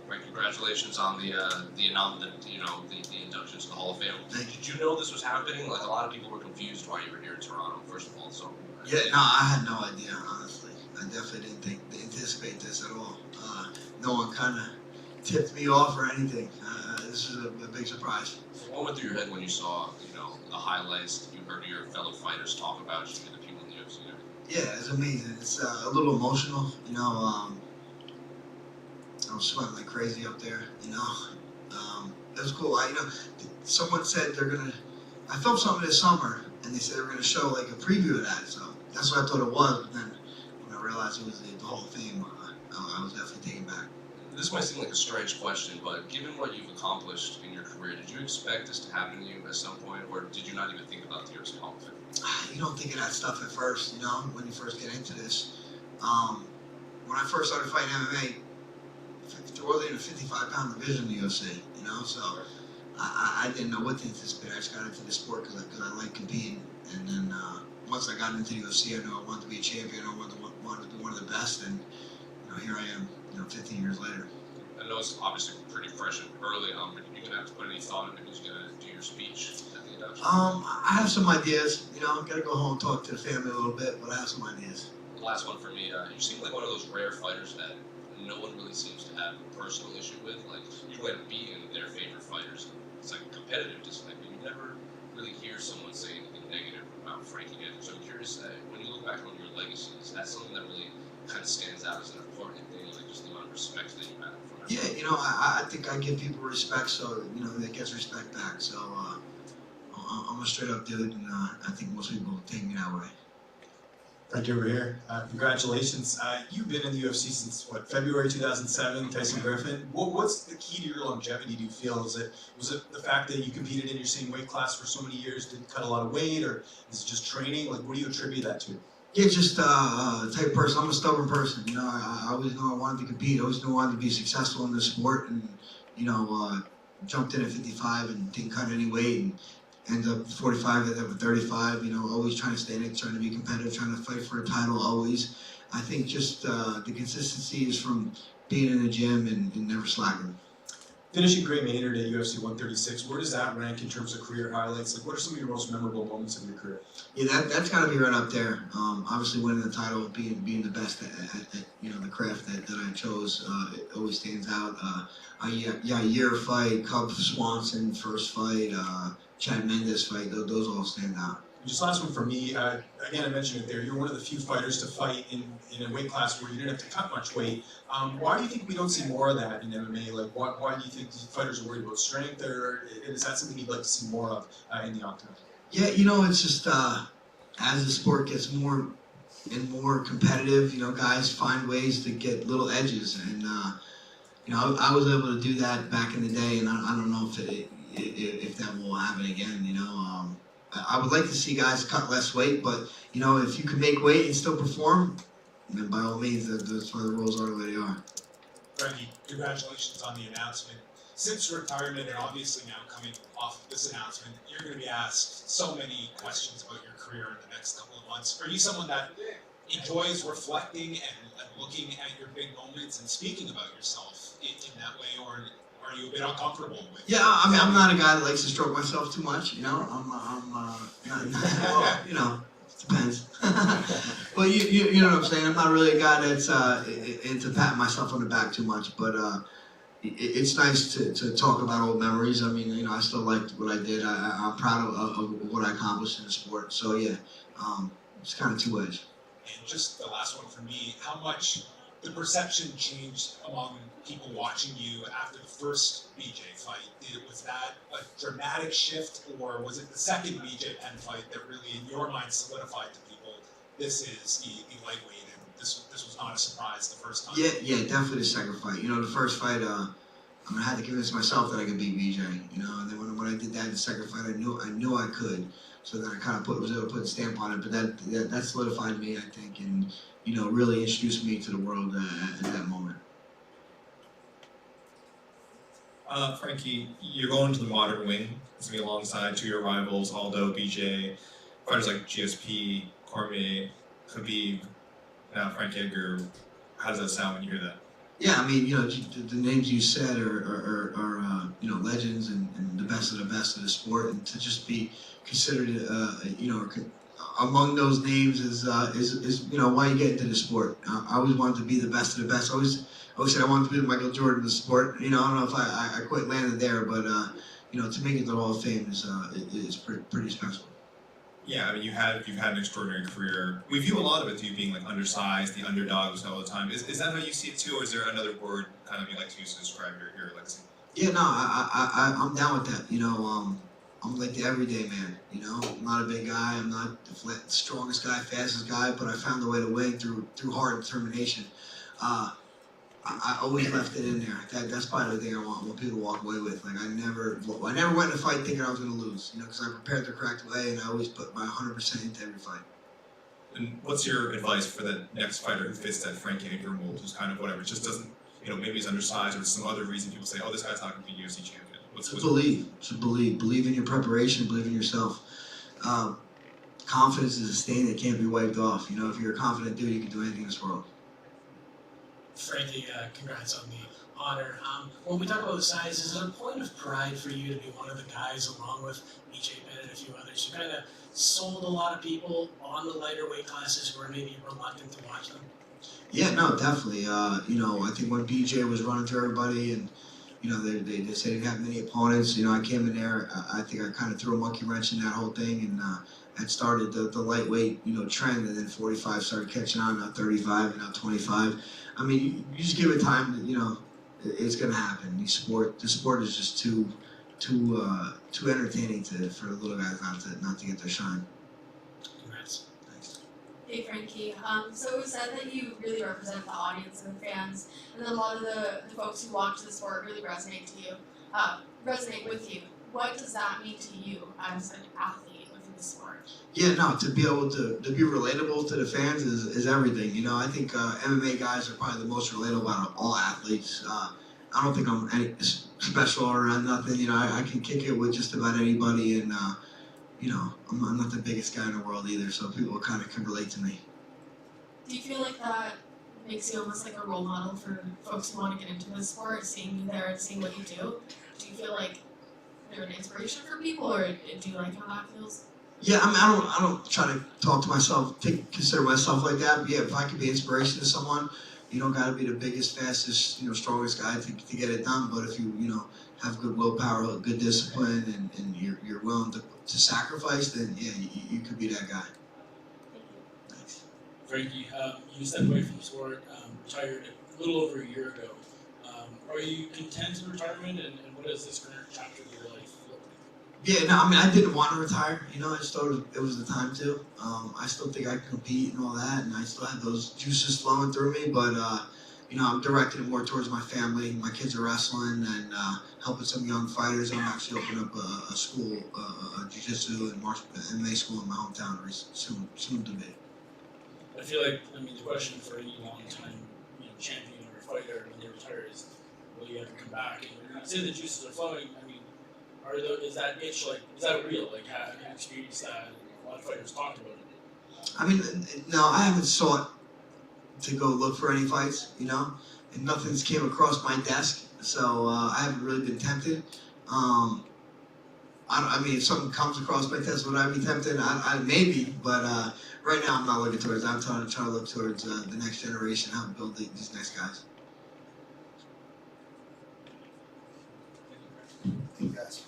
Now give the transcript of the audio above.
Right, congratulations on the induction to the Hall of Fame. Did you know this was happening? Like, a lot of people were confused why you were here in Toronto, first of all. So yeah, no, I had no idea, honestly. I definitely didn't anticipate this at all. No one kind of tipped me off or anything. This is a big surprise. what went through your head when you saw, the highlights that you heard your fellow fighters talk about you and the people in the UFC? Yeah, it's amazing. It's a little emotional, I was sweating like crazy up there, It was cool. Someone said I filmed something this summer, and they said they were gonna show like a preview of that, so that's what I thought it was, but then when I realized it was the Hall of Fame, I was definitely taken back. This might seem like a strange question, but given what you've accomplished in your career, did you expect this to happen to you at some point, or did you not even think about the UFC Hall of Fame? You don't think of that stuff at first, when you first get into this. When I first started fighting MMA, there wasn't even a 55-pound division in the UFC, so I didn't know what to anticipate. I just got into the sport because I like competing, and then once I got into the UFC, I knew I wanted to be a champion. I wanted to be one of the best, and here I am, 15 years later. I know it's obviously pretty fresh and early on, but you're gonna have to put any thought into who's gonna do your speech at the induction? I have some ideas. I've got to go home and talk to the family a little bit, but I have some ideas. The last one for me. You seem like one of those rare fighters that no one really seems to have a personal issue with. Like, you might have beaten their favorite fighters. It's like a competitive dislike, but you never really hear someone say anything negative about Frankie Edgar. So I'm curious, when you look back on your legacy, is that something that really kind of stands out as an important thing, like just the amount of respect that you have from everyone? Yeah, I think I give people respect, so that gets respect back. So I'm a straight up dude, and I think most people take me that way. Frankie over here. Congratulations. You've been in the UFC since February 2007, Tyson Griffin. What's the key to your longevity, do you feel? Was it the fact that you competed in your same weight class for so many years, didn't cut a lot of weight, or is it just training? Like, what do you attribute that to? Yeah, just type of person. I'm a stubborn person. I always knew I wanted to compete. I always knew I wanted to be successful in the sport, and jumped in at 55 and didn't cut any weight, and ended up 45, ended up at 35. Always trying to stay in it, trying to be competitive, trying to fight for a title. Always. I think just the consistency is from being in the gym and never slacking. Finishing Gray Maynard at UFC 136, where does that rank in terms of career highlights? Like, what are some of your most memorable moments of your career? Yeah, that's got to be right up there. Obviously, winning the title, being the best at the craft that I chose, it always stands out. Year fight, Cub Swanson first fight, Chad Mendes fight, those all stand out. Just last one for me. Again, I mentioned it there. You're one of the few fighters to fight in a weight class where you didn't have to cut much weight. Why do you think we don't see more of that in MMA? Like, why do you think fighters are worried about strength, or is that something you'd like to see more of in the octagon? Yeah, it's just as the sport gets more and more competitive, guys find ways to get little edges, and I was able to do that back in the day, and I don't know if that will happen again. I would like to see guys cut less weight, but if you can make weight and still perform, then by all means, that's why the rules are the way they are. Frankie, congratulations on the announcement. Since retirement, and obviously now coming off of this announcement, you're going to be asked so many questions about your career in the next couple of months. Are you someone that enjoys reflecting and looking at your big moments and speaking about yourself in that way, or are you a bit uncomfortable with it? Yeah, I mean, I'm not a guy that likes to stroke myself too much, well, depends. But you know what I'm saying? I'm not really a guy that's into patting myself on the back too much, but it's nice to talk about old memories. I mean, I still liked what I did. I'm proud of what I accomplished in the sport. So yeah, it's kind of two-edged. And just the last one for me, how much the perception changed among people watching you after the first BJ fight? Was that a dramatic shift, or was it the second BJ Penn fight that really, in your mind, solidified to people this is the lightweight, and this was not a surprise the first time? Yeah, definitely the second fight. The first fight, I had to convince myself that I could beat BJ. And then when I did that in the second fight, I knew I could. So then I kind of was able to put a stamp on it. But that solidified me, I think, and really introduced me to the world at that moment. Frankie, you're going to the modern wing. It's going to be alongside two of your rivals, Aldo, BJ, fighters like GSP, Cormier, Khabib, now Frankie Edgar. How does that sound when you hear that? Yeah, I mean, the names you said are legends and the best of the sport, and to just be considered, among those names is why you get into the sport. I always wanted to be the best of the best. I always said I wanted to be the Michael Jordan of the sport. I don't know if I quite landed there, but to make it to the Hall of Fame is pretty special. Yeah, I mean, you've had an extraordinary career. We view a lot of it to you being like undersized, the underdog all the time. Is that how you see it too, or is there another word kind of you like to use to describe your legacy? Yeah, no, I'm down with that. I'm like the everyday man. I'm not a big guy. I'm not the strongest guy, fastest guy, but I found a way to win through hard determination. I always left it in there. That's probably the thing I want people to walk away with. Like I never went in a fight thinking I was going to lose. Because I prepared the correct way and I always put my 100% into every fight. And what's your advice for the next fighter who fits that Frankie Edgar mold, who's kind of whatever, just doesn't, maybe he's undersized or some other reason people say, oh, this guy's not going to be UFC champion. Believe in your preparation, believe in yourself. Confidence is a stain that can't be wiped off. If you're a confident dude, you can do anything in this world. Frankie, congrats on the honor. When we talk about size, is it a point of pride for you to be one of the guys, along with BJ Penn and a few others, who kind of sold a lot of people on the lighter weight classes who are maybe reluctant to watch them? Yeah, no, definitely. I think when BJ was running through everybody and, they said he didn't have many opponents, I came in there, I think I kind of threw a monkey wrench in that whole thing and had started the lightweight, trend, and then 45 started catching on, now 35 and now 25. I mean, you just give it time, it's going to happen. The sport is just too entertaining for the little guys not to get their shine. Congrats. Thanks. Hey Frankie, so it was said that you really represent the audience and the fans, and then a lot of the folks who watch the sport really resonate with you. What does that mean to you as an athlete within the sport? Yeah, no, to be able to be relatable to the fans is everything. I think MMA guys are probably the most relatable out of all athletes. I don't think I'm any special or nothing. I can kick it with just about anybody, and I'm not the biggest guy in the world either, so people kind of can relate to me. Do you feel like that makes you almost like a role model for folks who want to get into the sport, seeing you there and seeing what you do? Do you feel like you're an inspiration for people, or do you like how that feels? Yeah, I mean, I don't try to talk to myself, consider myself like that. But yeah, if I could be inspiration to someone, you don't got to be the biggest, fastest, strongest guy to get it done. But if you, have good willpower, good discipline, and you're willing to sacrifice, then yeah, you could be that guy. Thanks. Frankie, you stepped away from the sport, retired a little over a year ago. Are you content in retirement, and what does this current chapter of your life look like? Yeah, no, I mean, I didn't want to retire. I just thought it was the time to. I still think I can compete and all that, and I still have those juices flowing through me. But I'm directed more towards my family. My kids are wrestling and helping some young fighters. I'm actually opening up a school, a jiu-jitsu and martial MMA school in my hometown soon to be. I feel like, the question for any long-time champion or fighter when they retire is, will you ever come back? And when you say the juices are flowing, is that itch, is that real? Have you experienced that? A lot of fighters talked about it. I mean, no, I haven't sought to go look for any fights, and nothing's came across my desk, so I haven't really been tempted. If something comes across my desk, would I be tempted? I maybe, but right now I'm not looking towards that. I'm trying to look towards the next generation, how to build these next guys. Thank you, guys.